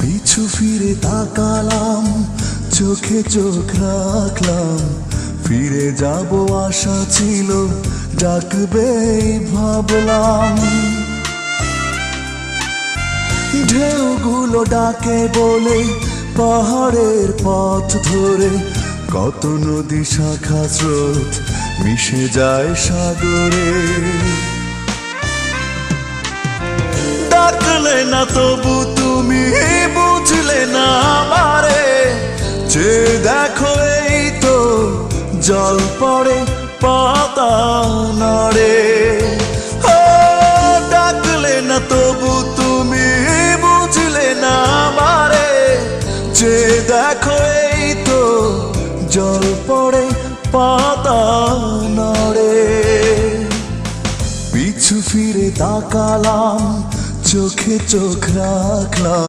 পিছু ফিরে তাকালাম, চোখে চোখ রাখলাম, ফিরে যাব আশা ছিল, ডাকবে ভাবলাম। ঢেউগুলো ডাকে বলে পাহাড়ের পথ ধরে, কত নদী শাখা স্রোত মিশে যায় সাগরে। ডাকলে না তবু তুমি বুঝলে না আমারে, যে দেখো এই তো জল পড়ে পাতা নাড়ে। ডাকলে না তবু তুমি বুঝলে না আমারে, যে দেখো এই তো জল পড়ে পাতা নাড়ে। পিছু ফিরে তাকালাম, চোখে চোখ রাখলাম।